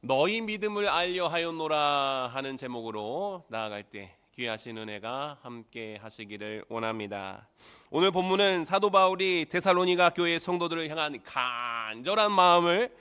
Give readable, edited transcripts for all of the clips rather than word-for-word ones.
너희 믿음을 알려 하였노라 하는 제목으로 나아갈 때 귀하신 은혜가 함께 하시기를 원합니다. 오늘 본문은 사도 바울이 데살로니가 교회 성도들을 향한 간절한 마음을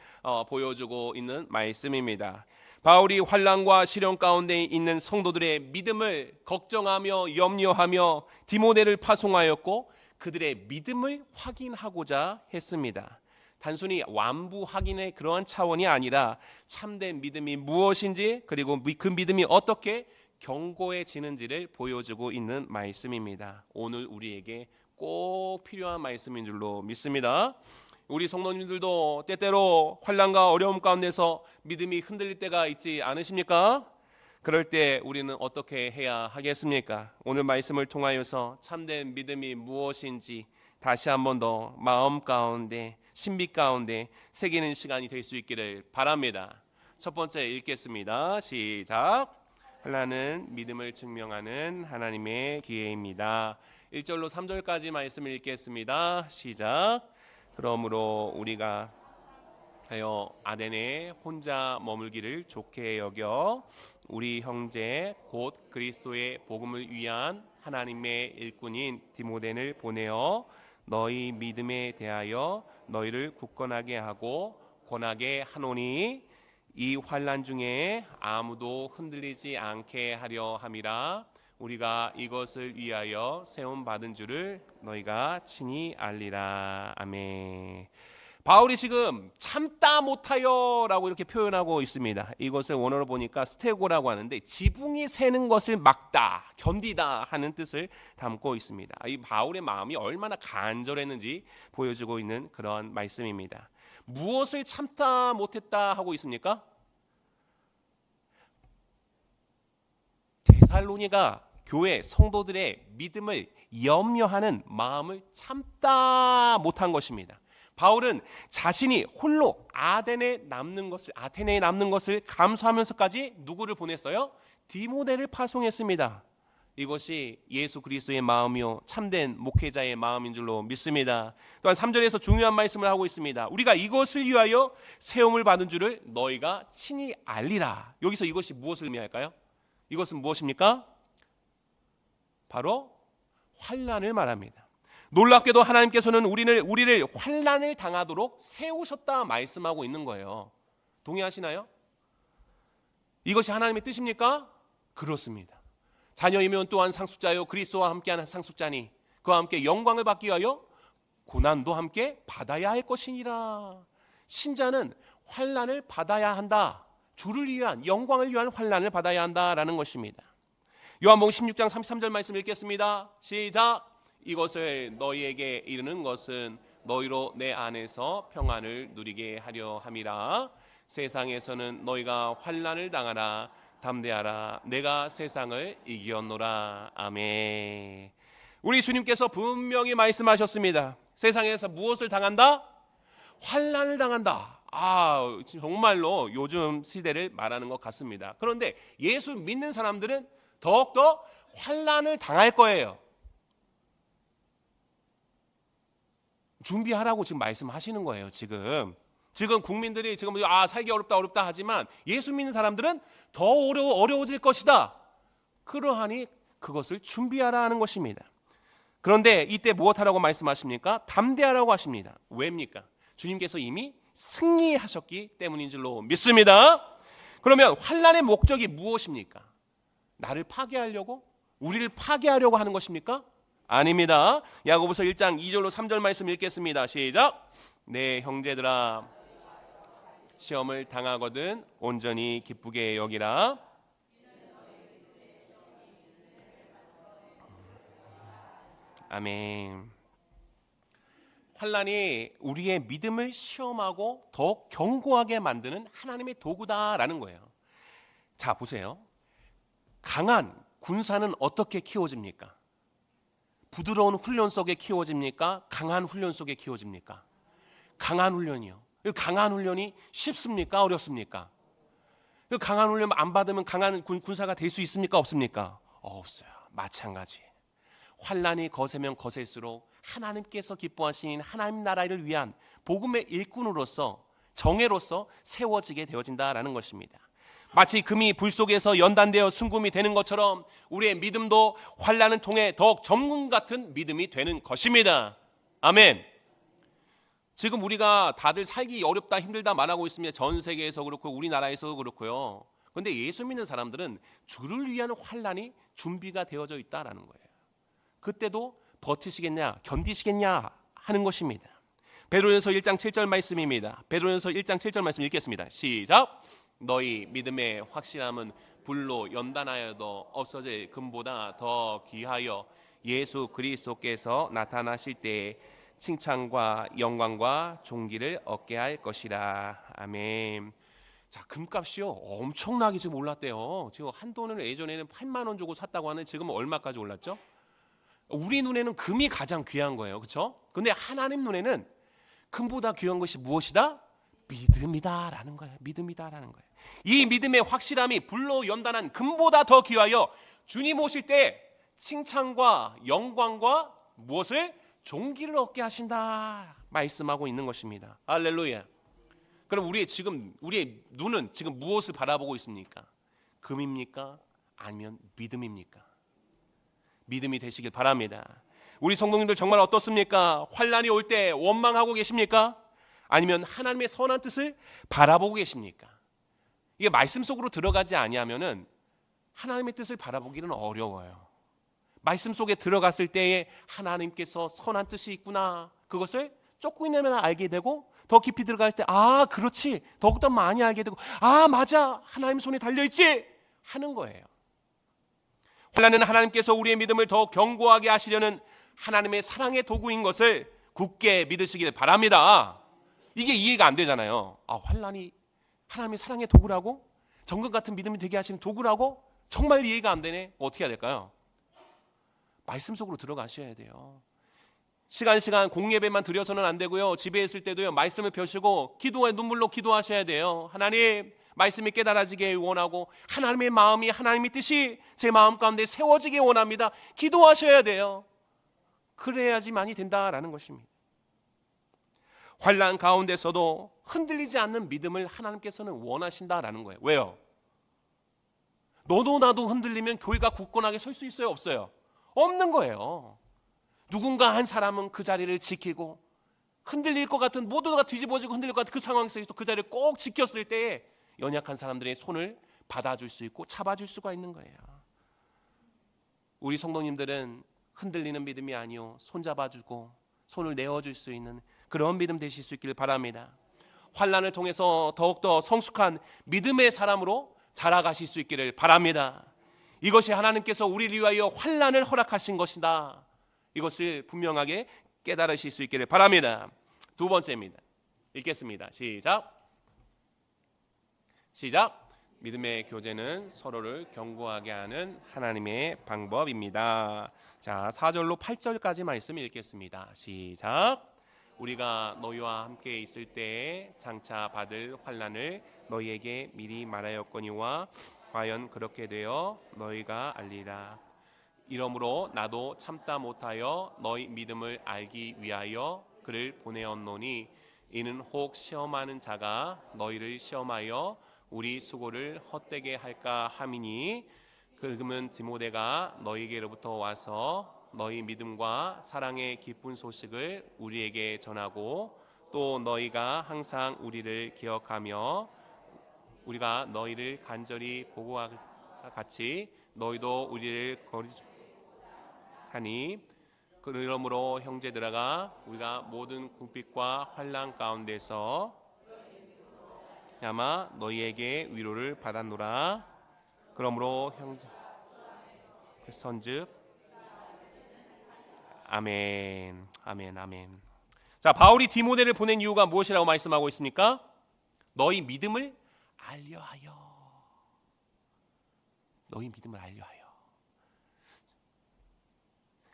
보여주고 있는 말씀입니다. 바울이 환난과 시련 가운데 있는 성도들의 믿음을 걱정하며 염려하며 디모데를 파송하였고 그들의 믿음을 확인하고자 했습니다. 단순히 완부 확인의 그러한 차원이 아니라 참된 믿음이 무엇인지, 그리고 그 믿음이 어떻게 견고해지는지를 보여주고 있는 말씀입니다. 오늘 우리에게 꼭 필요한 말씀인 줄로 믿습니다. 우리 성도님들도 때때로 환난과 어려움 가운데서 믿음이 흔들릴 때가 있지 않으십니까? 그럴 때 우리는 어떻게 해야 하겠습니까? 오늘 말씀을 통하여서 참된 믿음이 무엇인지 다시 한 번 더 마음 가운데, 신비 가운데 새기는 시간이 될 수 있기를 바랍니다. 첫 번째 읽겠습니다. 시작. 환난은 믿음을 증명하는 하나님의 기회입니다. 1절로 3절까지 말씀을 읽겠습니다. 시작. 그러므로 우리가 하여 아덴에 혼자 머물기를 좋게 여겨 우리 형제 곧 그리스도의 복음을 위한 하나님의 일꾼인 디모데를 보내어 너희 믿음에 대하여 너희를 굳건하게 하고 권하게 하노니 이 환난 중에 아무도 흔들리지 않게 하려 함이라. 우리가 이것을 위하여 세움 받은 줄을 너희가 친히 알리라. 아멘. 바울이 지금 참다 못하여 라고 이렇게 표현하고 있습니다. 이것을 원어로 보니까 스테고라고 하는데 지붕이 새는 것을 막다, 견디다 하는 뜻을 담고 있습니다. 이 바울의 마음이 얼마나 간절했는지 보여주고 있는 그런 말씀입니다. 무엇을 참다 못했다 하고 있습니까? 데살로니가 교회 성도들의 믿음을 염려하는 마음을 참다 못한 것입니다. 바울은 자신이 홀로 아테네에 남는 것을 감수하면서까지 누구를 보냈어요? 디모데를 파송했습니다. 이것이 예수 그리스도의 마음이요 참된 목회자의 마음인 줄로 믿습니다. 또한 3절에서 중요한 말씀을 하고 있습니다. 우리가 이것을 위하여 세움을 받은 줄을 너희가 친히 알리라. 여기서 이것이 무엇을 의미할까요? 이것은 무엇입니까? 바로 환난을 말합니다. 놀랍게도 하나님께서는 우리를 환난을 당하도록 세우셨다 말씀하고 있는 거예요. 동의하시나요? 이것이 하나님의 뜻입니까? 그렇습니다. 자녀이면 또한 상속자요 그리스도와 함께하는 상속자니 그와 함께 영광을 받기 위하여 고난도 함께 받아야 할 것이니라. 신자는 환난을 받아야 한다. 주를 위한 영광을 위한 환난을 받아야 한다라는 것입니다. 요한복음 16장 33절 말씀 읽겠습니다. 시작. 이것을 너희에게 이르는 것은 너희로 내 안에서 평안을 누리게 하려 함이라. 세상에서는 너희가 환난을 당하라. 담대하라. 내가 세상을 이기었노라. 아멘. 우리 주님께서 분명히 말씀하셨습니다. 세상에서 무엇을 당한다? 환난을 당한다. 정말로 요즘 시대를 말하는 것 같습니다. 그런데 예수 믿는 사람들은 더욱더 환난을 당할 거예요. 준비하라고 지금 말씀하시는 거예요. 지금 국민들이 지금 살기 어렵다 하지만 예수 믿는 사람들은 더 어려워질 것이다. 그러하니 그것을 준비하라 하는 것입니다. 그런데 이때 무엇하라고 말씀하십니까? 담대하라고 하십니다. 왜입니까? 주님께서 이미 승리하셨기 때문인 줄로 믿습니다. 그러면 환난의 목적이 무엇입니까? 나를 파괴하려고? 우리를 파괴하려고 하는 것입니까? 아닙니다. 야고보서 1장 2절로 3절 말씀 읽겠습니다. 시작. 내 형제들아 시험을 당하거든 온전히 기쁘게 여기라. 아멘. 환난이 우리의 믿음을 시험하고 더 견고하게 만드는 하나님의 도구다라는 거예요. 자, 보세요. 강한 군사는 어떻게 키워집니까? 부드러운 훈련 속에 키워집니까? 강한 훈련 속에 키워집니까? 강한 훈련이요. 강한 훈련이 쉽습니까? 어렵습니까? 강한 훈련 안 받으면 강한 군사가 될 수 있습니까? 없습니까? 없어요. 마찬가지. 환난이 거세면 거셀수록 하나님께서 기뻐하시는 하나님 나라를 위한 복음의 일꾼으로서 정예로서 세워지게 되어진다라는 것입니다. 마치 금이 불 속에서 연단되어 순금이 되는 것처럼 우리의 믿음도 환난을 통해 더욱 점금 같은 믿음이 되는 것입니다. 아멘. 지금 우리가 다들 살기 어렵다 힘들다 말하고 있습니다. 전 세계에서 그렇고 우리나라에서도 그렇고요. 그런데 예수 믿는 사람들은 주를 위한 환난이 준비가 되어져 있다라는 거예요. 그때도 버티시겠냐 견디시겠냐 하는 것입니다. 베드로전서 1장 7절 말씀입니다. 베드로전서 1장 7절 말씀 읽겠습니다. 시작. 너희 믿음의 확실함은 불로 연단하여도 없어질 금보다 더 귀하여 예수 그리스도께서 나타나실 때에 칭찬과 영광과 존귀를 얻게 할 것이라. 아멘. 자, 금값이요 엄청나게 지금 올랐대요. 지금 한 돈을 예전에는 8만 원 주고 샀다고 하는데 지금 얼마까지 올랐죠? 우리 눈에는 금이 가장 귀한 거예요, 그렇죠? 근데 하나님 눈에는 금보다 귀한 것이 무엇이다? 믿음이다라는 거예요. 믿음이다라는 거예요. 이 믿음의 확실함이 불로 연단한 금보다 더 귀하여 주님 오실 때 칭찬과 영광과 무엇을? 존귀를 얻게 하신다 말씀하고 있는 것입니다. 할렐루야. 그럼 우리의 눈은 지금 무엇을 바라보고 있습니까? 금입니까? 아니면 믿음입니까? 믿음이 되시길 바랍니다. 우리 성도님들 정말 어떻습니까? 환난이 올 때 원망하고 계십니까? 아니면 하나님의 선한 뜻을 바라보고 계십니까? 이게 말씀 속으로 들어가지 아니하면은 하나님의 뜻을 바라보기는 어려워요. 말씀 속에 들어갔을 때에 하나님께서 선한 뜻이 있구나, 그것을 조금이나마 알게 되고 더 깊이 들어갈 때 그렇지, 더욱더 많이 알게 되고 맞아, 하나님 손에 달려있지 하는 거예요. 환난은 하나님께서 우리의 믿음을 더 견고하게 하시려는 하나님의 사랑의 도구인 것을 굳게 믿으시길 바랍니다. 이게 이해가 안 되잖아요. 환난이 하나님의 사랑의 도구라고? 정금 같은 믿음이 되게 하시는 도구라고? 정말 이해가 안 되네. 어떻게 해야 될까요? 말씀 속으로 들어가셔야 돼요. 시간 공예배만 드려서는 안 되고요. 집에 있을 때도요, 말씀을 펴시고 기도에 눈물로 기도하셔야 돼요. 하나님, 말씀이 깨달아지게 원하고 하나님의 마음이, 하나님의 뜻이 제 마음 가운데 세워지게 원합니다. 기도하셔야 돼요. 그래야지만이 된다라는 것입니다. 환난 가운데서도 흔들리지 않는 믿음을 하나님께서는 원하신다라는 거예요. 왜요? 너도 나도 흔들리면 교회가 굳건하게 설 수 있어요, 없어요? 없는 거예요. 누군가 한 사람은 그 자리를 지키고, 흔들릴 것 같은, 모두가 뒤집어지고 흔들릴 것 같은 그 상황에서 그 자리를 꼭 지켰을 때에 연약한 사람들의 손을 받아줄 수 있고 잡아줄 수가 있는 거예요. 우리 성도님들은 흔들리는 믿음이 아니요, 손잡아주고 손을 내어줄 수 있는 그런 믿음 되실 수 있기를 바랍니다. 환난을 통해서 더욱더 성숙한 믿음의 사람으로 자라가실 수 있기를 바랍니다. 이것이 하나님께서 우리를 위하여 환난을 허락하신 것이다, 이것을 분명하게 깨달으실 수 있기를 바랍니다. 두 번째입니다. 읽겠습니다. 시작. 믿음의 교제는 서로를 견고하게 하는 하나님의 방법입니다. 자, 4절로 8절까지 말씀 읽겠습니다. 시작. 우리가 너희와 함께 있을 때에 장차 받을 환난을 너희에게 미리 말하였거니와 과연 그렇게 되어 너희가 알리라. 이러므로 나도 참다 못하여 너희 믿음을 알기 위하여 그를 보내었노니 이는 혹 시험하는 자가 너희를 시험하여 우리 수고를 헛되게 할까 함이니, 그러면 디모데가 너희에게로부터 와서 너희 믿음과 사랑의 기쁜 소식을 우리에게 전하고, 또 너희가 항상 우리를 기억하며 우리가 너희를 간절히 보고와 같이 너희도 우리를 거리하니, 그러므로 형제들아, 우리가 모든 궁핍과 환난 가운데서 아마 너희에게 위로를 받았노라. 그러므로 형제 선즉 아멘. 자, 바울이 디모데를 보낸 이유가 무엇이라고 말씀하고 있습니까? 너희 믿음을 알려하여. 너희 믿음을 알려하여.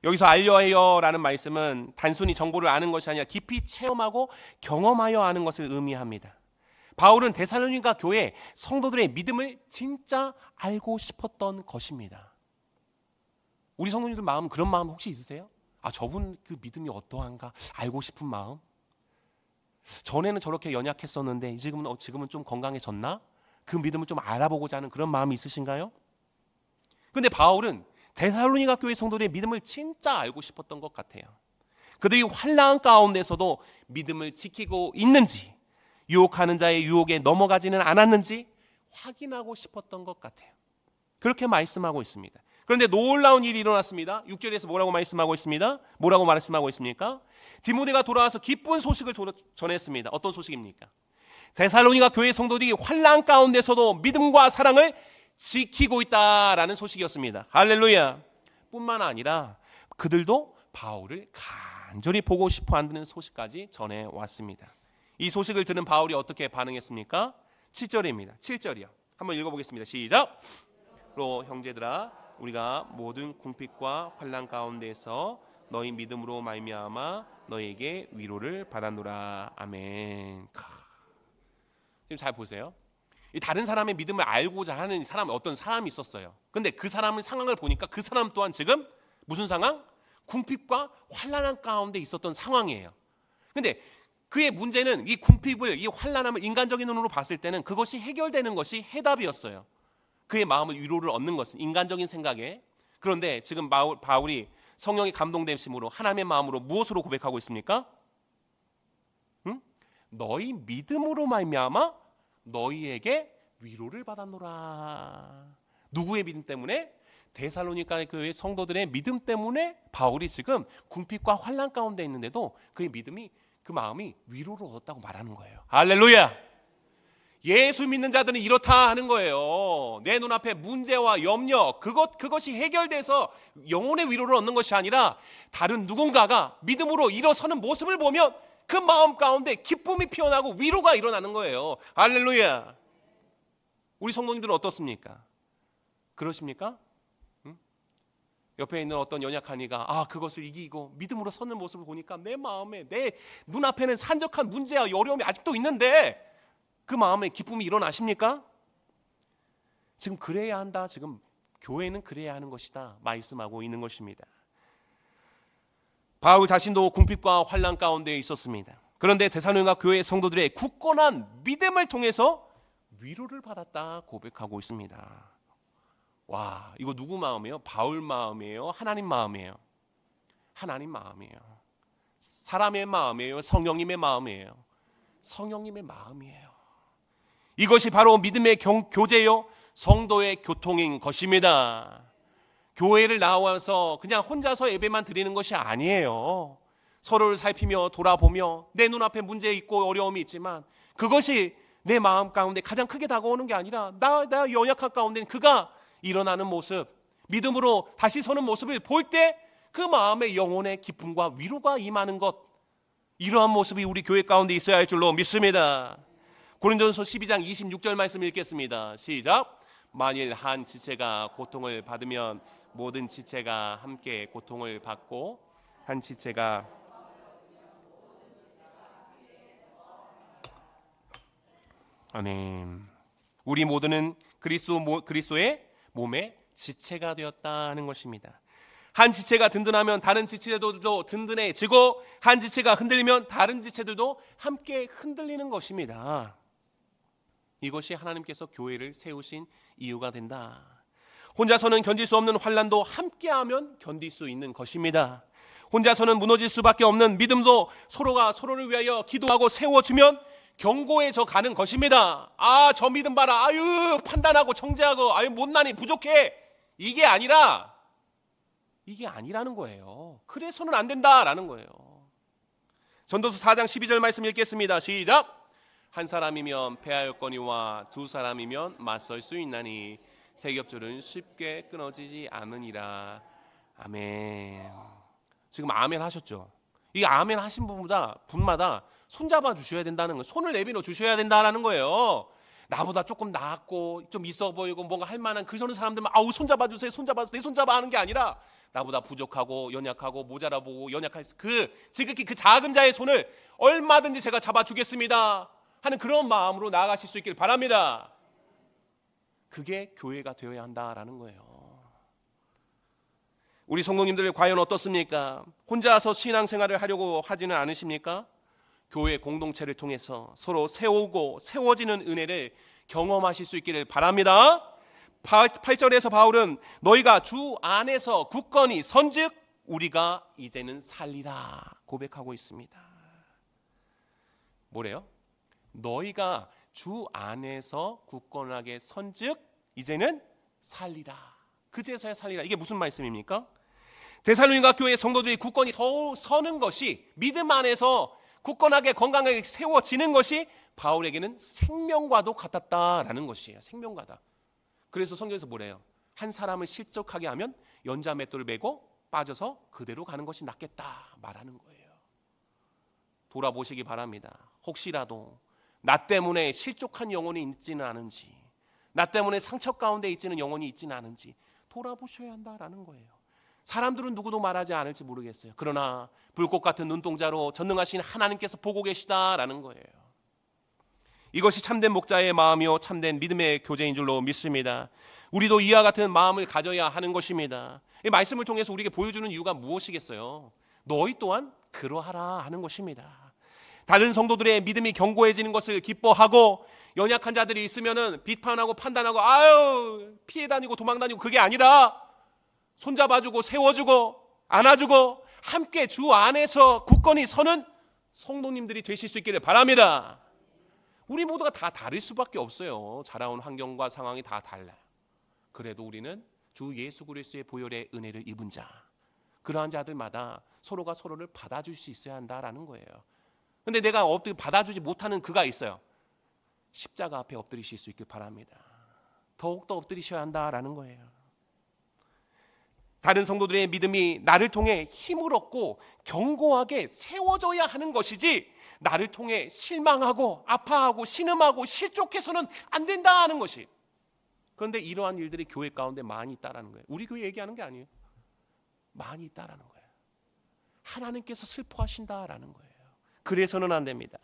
여기서 알려하여라는 말씀은 단순히 정보를 아는 것이 아니라 깊이 체험하고 경험하여 아는 것을 의미합니다. 바울은 데살로니가 교회 성도들의 믿음을 진짜 알고 싶었던 것입니다. 우리 성도님들 마음, 그런 마음 혹시 있으세요? 저분 그 믿음이 어떠한가 알고 싶은 마음? 전에는 저렇게 연약했었는데 지금은 좀 건강해졌나? 그 믿음을 좀 알아보고자 하는 그런 마음이 있으신가요? 근데 바울은 데살로니가 교회 성도들의 믿음을 진짜 알고 싶었던 것 같아요. 그들이 환난 가운데서도 믿음을 지키고 있는지, 유혹하는 자의 유혹에 넘어가지는 않았는지 확인하고 싶었던 것 같아요. 그렇게 말씀하고 있습니다. 그런데 놀라운 일이 일어났습니다. 6절에서 뭐라고 말씀하고 있습니다? 뭐라고 말씀하고 있습니까? 디모데가 돌아와서 기쁜 소식을 전했습니다. 어떤 소식입니까? 데살로니가 교회 성도들이 환난 가운데서도 믿음과 사랑을 지키고 있다라는 소식이었습니다. 할렐루야. 뿐만 아니라 그들도 바울을 간절히 보고 싶어 한다는 소식까지 전해왔습니다. 이 소식을 들은 바울이 어떻게 반응했습니까? 7절입니다. 7절이요. 한번 읽어보겠습니다. 시작. 로 형제들아, 우리가 모든 궁핍과 환난 가운데서 너희 믿음으로 말미암아 너희에게 위로를 받았노라. 아멘. 지금 잘 보세요. 다른 사람의 믿음을 알고자 하는 어떤 사람이 있었어요. 근데 그 사람의 상황을 보니까 그 사람 또한 지금 무슨 상황? 궁핍과 환난 가운데 있었던 상황이에요. 근데 그의 문제는 이 궁핍을, 이 환난함을 인간적인 눈으로 봤을 때는 그것이 해결되는 것이 해답이었어요. 그의 마음을 위로를 얻는 것은 인간적인 생각에. 그런데 지금 바울이 성령의 감동되심으로 하나님의 마음으로 무엇으로 고백하고 있습니까? 너희 믿음으로 말미암아 너희에게 위로를 받았노라. 누구의 믿음 때문에? 데살로니가 교회 성도들의 믿음 때문에 바울이 지금 궁핍과 환난 가운데 있는데도 그의 믿음이, 그 마음이 위로를 얻었다고 말하는 거예요. 할렐루야. 예수 믿는 자들은 이렇다 하는 거예요. 내 눈앞에 문제와 염려, 그것이 해결돼서 영혼의 위로를 얻는 것이 아니라 다른 누군가가 믿음으로 일어서는 모습을 보면 그 마음 가운데 기쁨이 피어나고 위로가 일어나는 거예요. 할렐루야. 우리 성도님들은 어떻습니까? 그러십니까? 옆에 있는 어떤 연약한 이가 그것을 이기고 믿음으로 서는 모습을 보니까 내 마음에, 내 눈앞에는 산적한 문제와 어려움이 아직도 있는데 그 마음에 기쁨이 일어나십니까? 지금 그래야 한다. 지금 교회는 그래야 하는 것이다 말씀하고 있는 것입니다. 바울 자신도 궁핍과 환난 가운데 있었습니다. 그런데 데살로니가 교회 성도들의 굳건한 믿음을 통해서 위로를 받았다 고백하고 있습니다. 와, 이거 누구 마음이에요? 바울 마음이에요? 하나님 마음이에요? 하나님 마음이에요. 사람의 마음이에요? 성령님의 마음이에요? 성령님의 마음이에요. 이것이 바로 믿음의 교제요, 성도의 교통인 것입니다. 교회를 나와서 그냥 혼자서 예배만 드리는 것이 아니에요. 서로를 살피며 돌아보며 내 눈앞에 문제 있고 어려움이 있지만 그것이 내 마음 가운데 가장 크게 다가오는 게 아니라 나 연약한 가운데 그가 일어나는 모습, 믿음으로 다시 서는 모습을 볼 때 그 마음의 영혼의 기쁨과 위로가 임하는 것, 이러한 모습이 우리 교회 가운데 있어야 할 줄로 믿습니다. 고린도전서 12장 26절 말씀 읽겠습니다. 시작. 만일 한 지체가 고통을 받으면 모든 지체가 함께 고통을 받고 한 지체가 아멘. 우리 모두는 그리스도의 몸의 지체가 되었다는 것입니다. 한 지체가 든든하면 다른 지체들도 든든해지고 한 지체가 흔들리면 다른 지체들도 함께 흔들리는 것입니다. 이것이 하나님께서 교회를 세우신 이유가 된다. 혼자서는 견딜 수 없는 환난도 함께하면 견딜 수 있는 것입니다. 혼자서는 무너질 수밖에 없는 믿음도 서로가 서로를 위하여 기도하고 세워주면 견고해져 가는 것입니다. 저 믿음 봐라. 판단하고 정죄하고 못나니 부족해. 이게 아니라는 거예요. 그래서는 안 된다라는 거예요. 전도서 4장 12절 말씀 읽겠습니다. 시작. 한 사람이면 패하였거니와 두 사람이면 맞설 수 있나니 세 겹줄은 쉽게 끊어지지 않으니라. 아멘. 지금 아멘 하셨죠? 이 아멘 하신 분마다 손잡아 주셔야 된다는 거예요. 손을 내밀어 주셔야 된다는 거예요. 나보다 조금 낫고 좀 있어 보이고 뭔가 할 만한 그 사람들만 손잡아 주세요. 내 손잡아 하는 게 아니라 나보다 부족하고 연약하고 모자라 보고 연약할 지극히 그 작은 자의 손을 얼마든지 제가 잡아주겠습니다 하는 그런 마음으로 나아가실 수 있길 바랍니다. 그게 교회가 되어야 한다라는 거예요. 우리 성도님들 과연 어떻습니까? 혼자서 신앙생활을 하려고 하지는 않으십니까? 교회 공동체를 통해서 서로 세우고 세워지는 은혜를 경험하실 수 있기를 바랍니다. 8절에서 바울은 너희가 주 안에서 굳건히 선즉 우리가 이제는 살리라 고백하고 있습니다. 뭐래요? 너희가 주 안에서 굳건하게 선즉 이제는 살리라. 그제서야 살리라. 이게 무슨 말씀입니까? 데살로니가 교회 성도들이 굳건히 서는 것이, 믿음 안에서 굳건하게 건강하게 세워지는 것이 바울에게는 생명과도 같았다라는 것이에요. 생명과다. 그래서 성경에서 뭐래요? 한 사람을 실족하게 하면 연자맷돌을 메고 빠져서 그대로 가는 것이 낫겠다 말하는 거예요. 돌아보시기 바랍니다. 혹시라도 나 때문에 실족한 영혼이 있지는 않은지, 나 때문에 상처 가운데 있지는 영혼이 있지는 않은지 돌아보셔야 한다라는 거예요. 사람들은 누구도 말하지 않을지 모르겠어요. 그러나 불꽃 같은 눈동자로 전능하신 하나님께서 보고 계시다라는 거예요. 이것이 참된 목자의 마음이요 참된 믿음의 교제인 줄로 믿습니다. 우리도 이와 같은 마음을 가져야 하는 것입니다. 이 말씀을 통해서 우리에게 보여주는 이유가 무엇이겠어요? 너희 또한 그러하라 하는 것입니다. 다른 성도들의 믿음이 견고해지는 것을 기뻐하고 연약한 자들이 있으면은 비판하고 판단하고 아유 피해 다니고 도망 다니고 그게 아니라 손잡아주고 세워주고 안아주고 함께 주 안에서 굳건히 서는 성도님들이 되실 수 있기를 바랍니다. 우리 모두가 다 다를 수밖에 없어요. 자라온 환경과 상황이 다 달라요. 그래도 우리는 주 예수 그리스도의 보혈의 은혜를 입은 자, 그러한 자들마다 서로가 서로를 받아줄 수 있어야 한다라는 거예요. 근데 내가 받아주지 못하는 그가 있어요. 십자가 앞에 엎드리실 수 있길 바랍니다. 더욱더 엎드리셔야 한다라는 거예요. 다른 성도들의 믿음이 나를 통해 힘을 얻고 견고하게 세워져야 하는 것이지 나를 통해 실망하고 아파하고 신음하고 실족해서는 안 된다는 것이. 그런데 이러한 일들이 교회 가운데 많이 있다라는 거예요. 우리 교회 얘기하는 게 아니에요. 많이 있다라는 거예요. 하나님께서 슬퍼하신다라는 거예요. 그래서는 안 됩니다.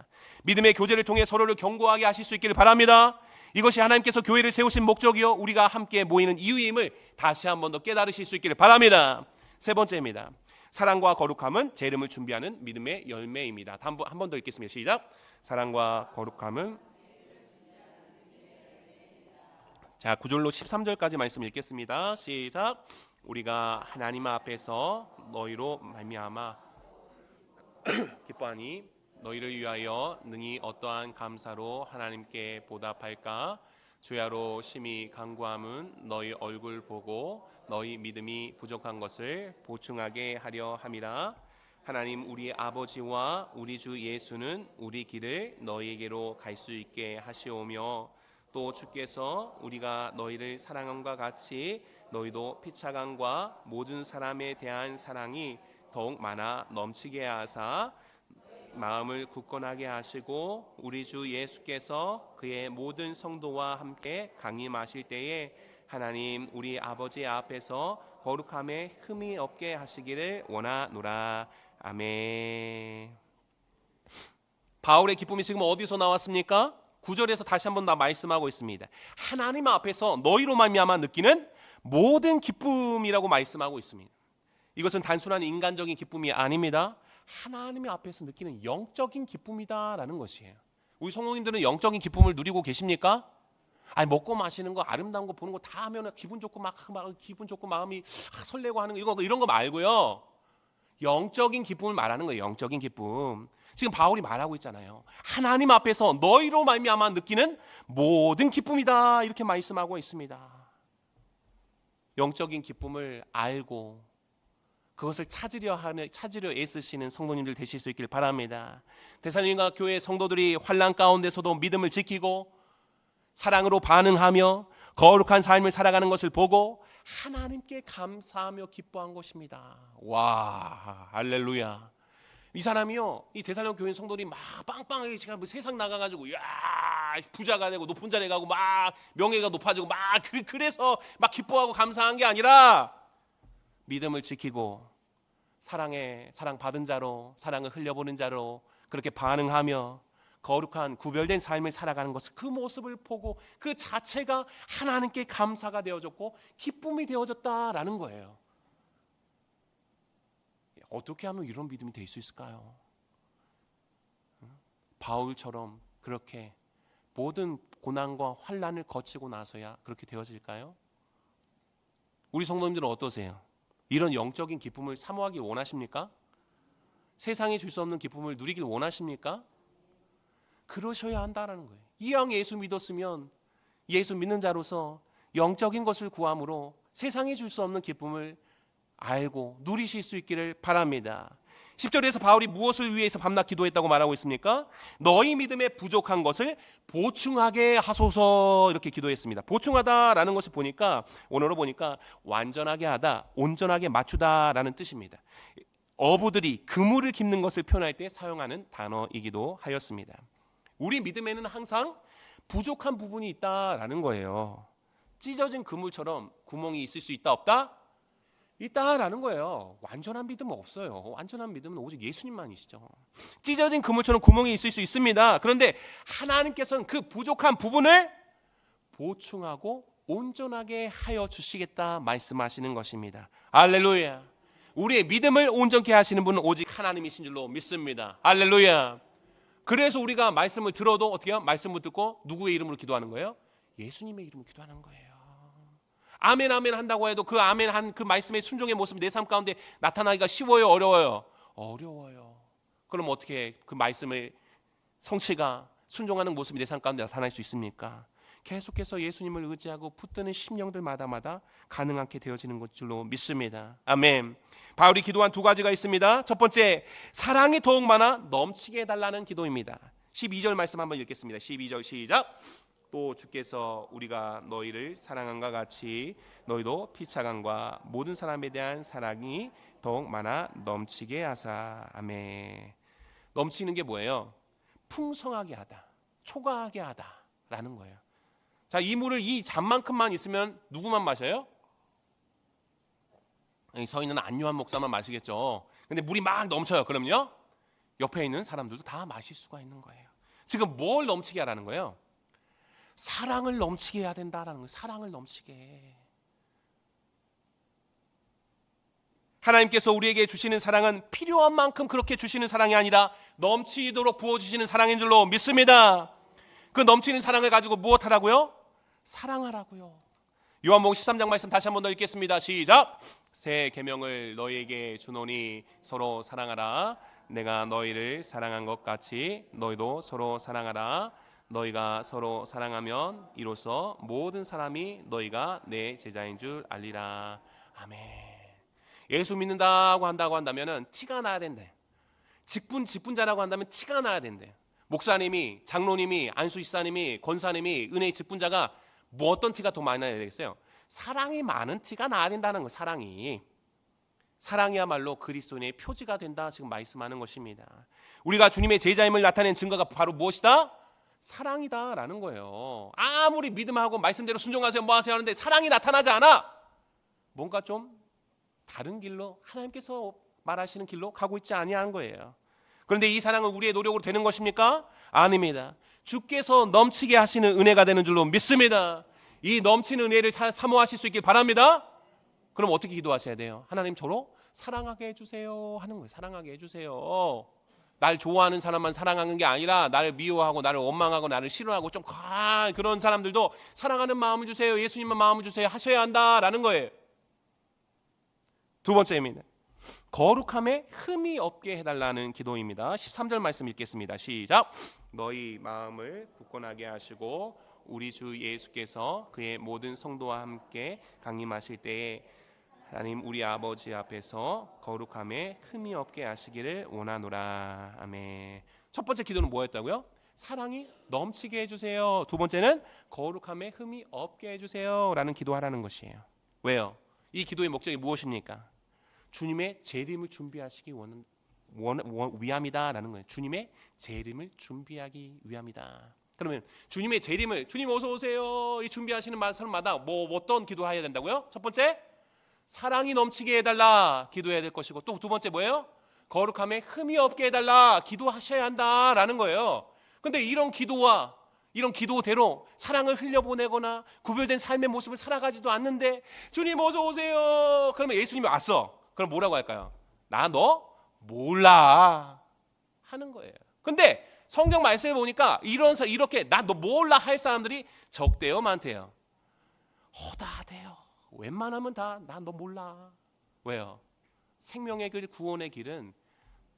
믿음의 교제를 통해 서로를 견고하게 하실 수 있기를 바랍니다. 이것이 하나님께서 교회를 세우신 목적이요 우리가 함께 모이는 이유임을 다시 한 번 더 깨달으실 수 있기를 바랍니다. 세 번째입니다. 사랑과 거룩함은 제 이름을 준비하는 믿음의 열매입니다. 한 번 더 읽겠습니다. 시작. 사랑과 거룩함은, 자 9절로 13절까지 말씀 읽겠습니다. 시작. 우리가 하나님 앞에서 너희로 말미암아 기뻐하니 너희를 위하여 능히 어떠한 감사로 하나님께 보답할까. 주야로 심히 간구함은 너희 얼굴 보고 너희 믿음이 부족한 것을 보충하게 하려 함이라. 하나님 우리 아버지와 우리 주 예수는 우리 길을 너희에게로 갈 수 있게 하시오며 또 주께서 우리가 너희를 사랑함과 같이 너희도 피차감과 모든 사람에 대한 사랑이 더욱 많아 넘치게 하사 마음을 굳건하게 하시고 우리 주 예수께서 그의 모든 성도와 함께 강림하실 때에 하나님 우리 아버지 앞에서 거룩함에 흠이 없게 하시기를 원하노라. 아멘. 바울의 기쁨이 지금 어디서 나왔습니까? 9절에서 다시 한번 다 말씀하고 있습니다. 하나님 앞에서 너희로 말미암아 느끼는 모든 기쁨이라고 말씀하고 있습니다. 이것은 단순한 인간적인 기쁨이 아닙니다. 하나님의 앞에서 느끼는 영적인 기쁨이다라는 것이에요. 우리 성도님들은 영적인 기쁨을 누리고 계십니까? 아니 먹고 마시는 거 아름다운 거 보는 거 다 하면 기분 좋고 막 기분 좋고 마음이 설레고 하는 거 이런 거 말고요. 영적인 기쁨을 말하는 거예요. 영적인 기쁨. 지금 바울이 말하고 있잖아요. 하나님 앞에서 너희로 말미암아 느끼는 모든 기쁨이다 이렇게 말씀하고 있습니다. 영적인 기쁨을 알고 그것을 찾으려 애쓰시는 성도님들 되실 수 있길 바랍니다. 데살로니가 교회 성도들이 환난 가운데서도 믿음을 지키고 사랑으로 반응하며 거룩한 삶을 살아가는 것을 보고 하나님께 감사하며 기뻐한 것입니다. 와, 할렐루야. 이 사람이요, 이 데살로니가 교회 성도들이 막 빵빵하게 지금 세상 나가가지고 야 부자가 되고 높은 자리에 가고 막 명예가 높아지고 막 그래서 막 기뻐하고 감사한 게 아니라 믿음을 지키고 사랑 받은 자로 사랑을 흘려보는 자로 그렇게 반응하며 거룩한 구별된 삶을 살아가는 것을 그 모습을 보고 그 자체가 하나님께 감사가 되어졌고 기쁨이 되어졌다라는 거예요. 어떻게 하면 이런 믿음이 될 수 있을까요? 바울처럼 그렇게 모든 고난과 환난을 거치고 나서야 그렇게 되어질까요? 우리 성도님들은 어떠세요? 이런 영적인 기쁨을 사모하기 원하십니까? 세상에 줄 수 없는 기쁨을 누리길 원하십니까? 그러셔야 한다라는 거예요. 이왕 예수 믿었으면 예수 믿는 자로서 영적인 것을 구함으로 세상에 줄 수 없는 기쁨을 알고 누리실 수 있기를 바랍니다. 10절에서 바울이 무엇을 위해서 밤낮 기도했다고 말하고 있습니까? 너희 믿음에 부족한 것을 보충하게 하소서 이렇게 기도했습니다. 보충하다라는 것을 보니까 원어로 보니까 완전하게 하다, 온전하게 맞추다라는 뜻입니다. 어부들이 그물을 깁는 것을 표현할 때 사용하는 단어이기도 하였습니다. 우리 믿음에는 항상 부족한 부분이 있다라는 거예요. 찢어진 그물처럼 구멍이 있을 수 있다 없다? 있다라는 거예요. 완전한 믿음은 없어요. 완전한 믿음은 오직 예수님만이시죠. 찢어진 그물처럼 구멍이 있을 수 있습니다. 그런데 하나님께서는 그 부족한 부분을 보충하고 온전하게 하여 주시겠다 말씀하시는 것입니다. 할렐루야. 우리의 믿음을 온전케 하시는 분은 오직 하나님이신 줄로 믿습니다. 할렐루야. 그래서 우리가 말씀을 들어도 어떻게 해요? 말씀을 듣고 누구의 이름으로 기도하는 거예요? 예수님의 이름으로 기도하는 거예요. 아멘 아멘 한다고 해도 그 아멘 한 그 말씀의 순종의 모습이 내 삶 가운데 나타나기가 쉬워요, 어려워요? 어려워요. 그럼 어떻게 그 말씀의 성취가 순종하는 모습이 내 삶 가운데 나타날 수 있습니까? 계속해서 예수님을 의지하고 붙드는 심령들마다 가능하게 되어지는 것 줄로 믿습니다. 아멘. 바울이 기도한 두 가지가 있습니다. 첫 번째, 사랑이 더욱 많아 넘치게 해달라는 기도입니다. 12절 말씀 한번 읽겠습니다. 12절 시작. 또 주께서 우리가 너희를 사랑함과 같이 너희도 피차감과 모든 사람에 대한 사랑이 더욱 많아 넘치게 하사. 아멘. 넘치는 게 뭐예요? 풍성하게 하다, 초과하게 하다라는 거예요. 자, 이 물을 이 잔만큼만 있으면 누구만 마셔요? 여기 서 있는 안요한 목사만 마시겠죠. 근데 물이 막 넘쳐요. 그럼요? 옆에 있는 사람들도 다 마실 수가 있는 거예요. 지금 뭘 넘치게 하라는 거예요? 사랑을 넘치게 해야 된다라는 거예요. 사랑을 넘치게. 하나님께서 우리에게 주시는 사랑은 필요한 만큼 그렇게 주시는 사랑이 아니라 넘치도록 부어주시는 사랑인 줄로 믿습니다. 그 넘치는 사랑을 가지고 무엇하라고요? 사랑하라고요. 요한복음 13장 말씀 다시 한 번 더 읽겠습니다. 시작. 새 계명을 너희에게 주노니 서로 사랑하라. 내가 너희를 사랑한 것 같이 너희도 서로 사랑하라. 너희가 서로 사랑하면 이로써 모든 사람이 너희가 내 제자인 줄 알리라. 아멘. 예수 믿는다고 한다면은 티가 나야 된대. 직분자라고 한다면 티가 나야 된대. 목사님이, 장로님이, 안수집사님이, 권사님이, 은혜의 직분자가 뭐 어떤 티가 더 많이 나야 되겠어요? 사랑이 많은 티가 나야 된다는 거예요. 사랑이야말로 그리스도인의 표지가 된다 지금 말씀하는 것입니다. 우리가 주님의 제자임을 나타낸 증거가 바로 무엇이다? 사랑이다라는 거예요. 아무리 믿음하고 말씀대로 순종하세요 뭐 하세요 하는데 사랑이 나타나지 않아. 뭔가 좀 다른 길로 하나님께서 말하시는 길로 가고 있지 아니한 거예요. 그런데 이 사랑은 우리의 노력으로 되는 것입니까? 아닙니다. 주께서 넘치게 하시는 은혜가 되는 줄로 믿습니다. 이 넘치는 은혜를 사모하실 수 있길 바랍니다. 그럼 어떻게 기도하셔야 돼요? 하나님 저로 사랑하게 해주세요 하는 거예요. 사랑하게 해주세요. 날 좋아하는 사람만 사랑하는 게 아니라 나를 미워하고 나를 원망하고 나를 싫어하고 좀 그런 사람들도 사랑하는 마음을 주세요. 예수님만 마음을 주세요 하셔야 한다라는 거예요. 두 번째입니다. 거룩함에 흠이 없게 해달라는 기도입니다. 13절 말씀 읽겠습니다. 시작. 너희 마음을 굳건하게 하시고 우리 주 예수께서 그의 모든 성도와 함께 강림하실 때에 하나님 우리 아버지 앞에서 거룩함에 흠이 없게 하시기를 원하노라. 아멘. 첫 번째 기도는 뭐였다고요? 사랑이 넘치게 해주세요. 두 번째는 거룩함에 흠이 없게 해주세요 라는 기도하라는 것이에요. 왜요? 이 기도의 목적이 무엇입니까? 주님의 재림을 준비하시기 위함이다라는 거예요. 주님의 재림을 준비하기 위함이다. 그러면 주님의 재림을 주님 어서 오세요 이 준비하시는 말씀마다 어떤 기도해야 된다고요? 첫 번째 사랑이 넘치게 해달라 기도해야 될 것이고 또 두 번째 뭐예요? 거룩함에 흠이 없게 해달라 기도하셔야 한다라는 거예요. 그런데 이런 기도와 이런 기도대로 사랑을 흘려보내거나 구별된 삶의 모습을 살아가지도 않는데 주님 어서 오세요 그러면 예수님이 왔어. 그럼 뭐라고 할까요? 나 너 몰라 하는 거예요. 근데 성경 말씀을 보니까 이렇게 나 너 몰라 할 사람들이 적대요 많대요. 허다하대요. 웬만하면 다 나 너 몰라. 왜요? 생명의 길, 구원의 길은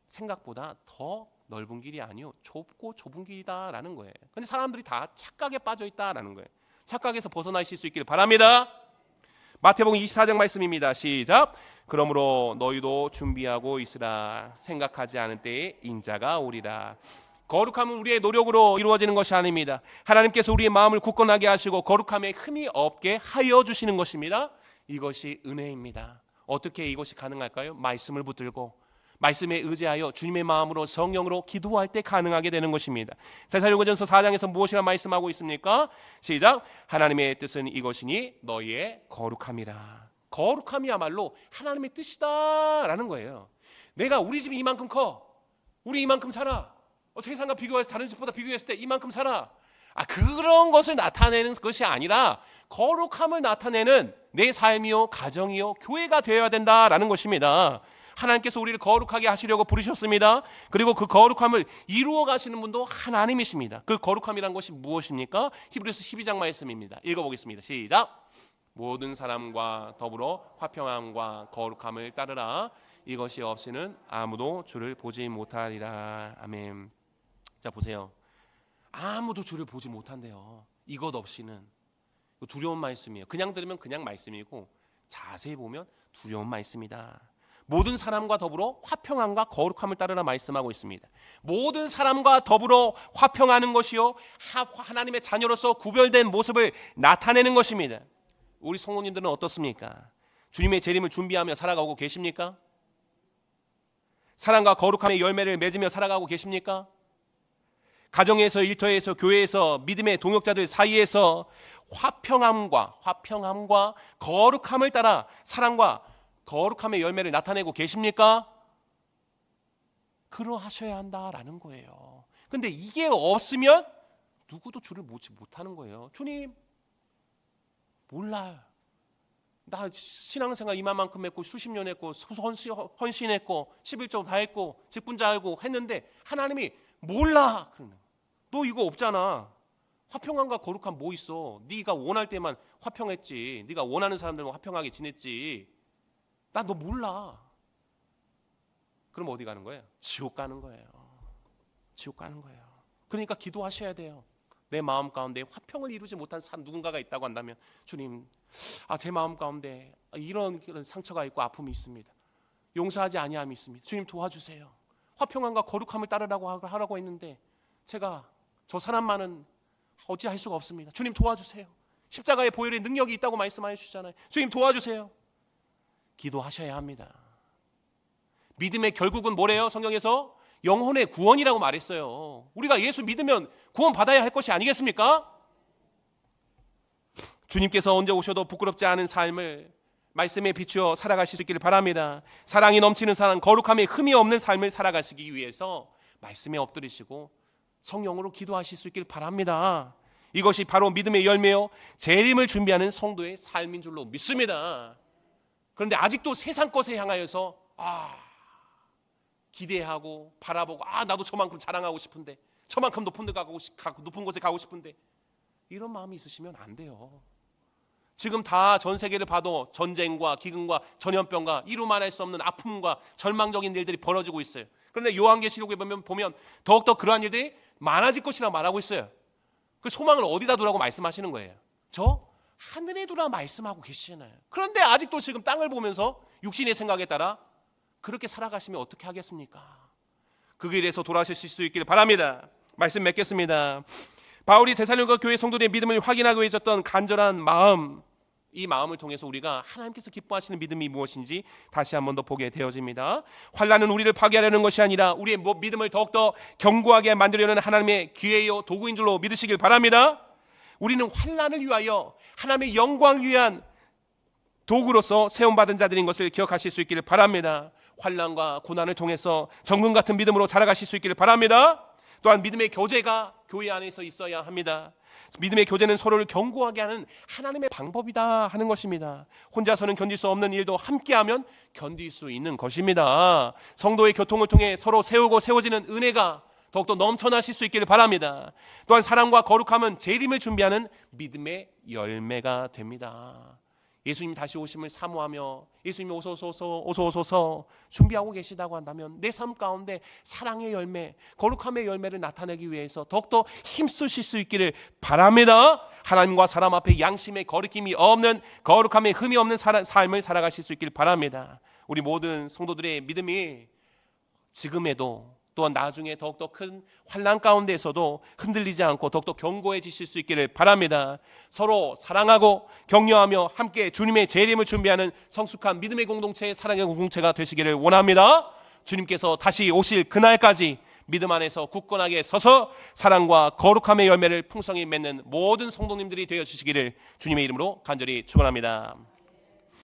생각보다 더 넓은 길이 아니요 좁고 좁은 길이다라는 거예요. 근데 사람들이 다 착각에 빠져 있다라는 거예요. 착각에서 벗어나실 수 있기를 바랍니다. 마태복음 24장 말씀입니다. 시작. 그러므로 너희도 준비하고 있으라. 생각하지 않은 때에 인자가 오리라. 거룩함은 우리의 노력으로 이루어지는 것이 아닙니다. 하나님께서 우리의 마음을 굳건하게 하시고 거룩함에 흠이 없게 하여 주시는 것입니다. 이것이 은혜입니다. 어떻게 이것이 가능할까요? 말씀을 붙들고 말씀에 의지하여 주님의 마음으로 성령으로 기도할 때 가능하게 되는 것입니다. 데살로니가전서 4장에서 무엇이라 말씀하고 있습니까? 시작. 하나님의 뜻은 이것이니 너희의 거룩함이라. 거룩함이야말로 하나님의 뜻이다라는 거예요. 내가 우리 집이 이만큼 커, 우리 이만큼 살아, 세상과 비교해서 다른 집보다 비교했을 때 이만큼 살아. 그런 것을 나타내는 것이 아니라 거룩함을 나타내는 내 삶이요 가정이요 교회가 되어야 된다라는 것입니다. 하나님께서 우리를 거룩하게 하시려고 부르셨습니다. 그리고 그 거룩함을 이루어 가시는 분도 하나님이십니다. 그 거룩함이란 것이 무엇입니까? 히브리서 12장 말씀입니다. 읽어보겠습니다. 시작. 모든 사람과 더불어 화평함과 거룩함을 따르라. 이것이 없이는 아무도 주를 보지 못하리라. 아멘. 자 보세요. 아무도 주를 보지 못한대요. 이것 없이는. 두려운 말씀이에요. 그냥 들으면 그냥 말씀이고 자세히 보면 두려운 말씀이다. 모든 사람과 더불어 화평함과 거룩함을 따르라 말씀하고 있습니다. 모든 사람과 더불어 화평하는 것이요 하나님의 자녀로서 구별된 모습을 나타내는 것입니다. 우리 성도님들은 어떻습니까? 주님의 재림을 준비하며 살아가고 계십니까? 사랑과 거룩함의 열매를 맺으며 살아가고 계십니까? 가정에서, 일터에서, 교회에서, 믿음의 동역자들 사이에서 화평함과 거룩함을 따라 사랑과 거룩함의 열매를 나타내고 계십니까? 그러하셔야 한다라는 거예요. 근데 이게 없으면 누구도 주를 보지 못하는 거예요. 주님 몰라요. 나 신앙생활 이만큼 했고 수십 년 했고 헌신했고 11조 다 했고 직분자 알고 했는데 하나님이 몰라. 그러는 너 이거 없잖아. 화평함과 거룩함 뭐 있어? 네가 원할 때만 화평했지. 네가 원하는 사람들만 화평하게 지냈지. 나 너 몰라. 그럼 어디 가는 거예요? 지옥 가는 거예요. 지옥 가는 거예요. 그러니까 기도하셔야 돼요. 내 마음 가운데 화평을 이루지 못한 누군가가 있다고 한다면 주님, 제 마음 가운데 이런 상처가 있고 아픔이 있습니다. 용서하지 아니함이 있습니다. 주님 도와주세요. 화평함과 거룩함을 따르라고 하라고 했는데 제가 저 사람만은 어찌할 수가 없습니다. 주님 도와주세요. 십자가의 보혈의 능력이 있다고 말씀하여 주시잖아요. 주님 도와주세요. 기도하셔야 합니다. 믿음의 결국은 뭐래요? 성경에서 영혼의 구원이라고 말했어요. 우리가 예수 믿으면 구원 받아야 할 것이 아니겠습니까? 주님께서 언제 오셔도 부끄럽지 않은 삶을 말씀에 비추어 살아가실 수 있기를 바랍니다. 사랑이 넘치는 사랑, 거룩함에 흠이 없는 삶을 살아가시기 위해서 말씀에 엎드리시고 성령으로 기도하실 수 있기를 바랍니다. 이것이 바로 믿음의 열매요 재림을 준비하는 성도의 삶인 줄로 믿습니다. 그런데 아직도 세상 것에 향하여서 기대하고 바라보고 나도 저만큼 자랑하고 싶은데 저만큼 높은 곳에 가고 싶은데 이런 마음이 있으시면 안 돼요. 지금 다 전 세계를 봐도 전쟁과 기근과 전염병과 이루 말할 수 없는 아픔과 절망적인 일들이 벌어지고 있어요. 그런데 요한계시록에 보면 더욱더 그러한 일들이 많아질 것이라고 말하고 있어요. 그 소망을 어디다 두라고 말씀하시는 거예요? 저 하늘에 두라 말씀하고 계시잖아요. 그런데 아직도 지금 땅을 보면서 육신의 생각에 따라 그렇게 살아가시면 어떻게 하겠습니까? 그 길에서 돌아서실 수 있기를 바랍니다. 말씀 맺겠습니다. 바울이 데살로니가 교회 성도들의 믿음을 확인하기 위해 졌던 간절한 마음, 이 마음을 통해서 우리가 하나님께서 기뻐하시는 믿음이 무엇인지 다시 한 번 더 보게 되어집니다. 환난은 우리를 파괴하려는 것이 아니라 우리의 믿음을 더욱더 견고하게 만들려는 하나님의 기회요 도구인 줄로 믿으시길 바랍니다. 우리는 환난을 위하여 하나님의 영광을 위한 도구로서 세움받은 자들인 것을 기억하실 수 있기를 바랍니다. 환난과 고난을 통해서 정금 같은 믿음으로 자라가실 수 있기를 바랍니다. 또한 믿음의 교제가 교회 안에서 있어야 합니다. 믿음의 교제는 서로를 견고하게 하는 하나님의 방법이다 하는 것입니다. 혼자서는 견딜 수 없는 일도 함께하면 견딜 수 있는 것입니다. 성도의 교통을 통해 서로 세우고 세워지는 은혜가 더욱더 넘쳐나실 수 있기를 바랍니다. 또한 사랑과 거룩함은 재림을 준비하는 믿음의 열매가 됩니다. 예수님 다시 오심을 사모하며 예수님 오소서 준비하고 계시다고 한다면 내 삶 가운데 사랑의 열매, 거룩함의 열매를 나타내기 위해서 더욱더 힘쓰실 수 있기를 바랍니다. 하나님과 사람 앞에 양심의 거리낌이 없는, 거룩함의 흠이 없는 삶을 살아가실 수 있기를 바랍니다. 우리 모든 성도들의 믿음이 지금에도 또한 나중에 더욱더 큰 환난 가운데에서도 흔들리지 않고 더욱더 견고해지실 수 있기를 바랍니다. 서로 사랑하고 격려하며 함께 주님의 재림을 준비하는 성숙한 믿음의 공동체, 사랑의 공동체가 되시기를 원합니다. 주님께서 다시 오실 그날까지 믿음 안에서 굳건하게 서서 사랑과 거룩함의 열매를 풍성히 맺는 모든 성도님들이 되어 주시기를 주님의 이름으로 간절히 축원합니다.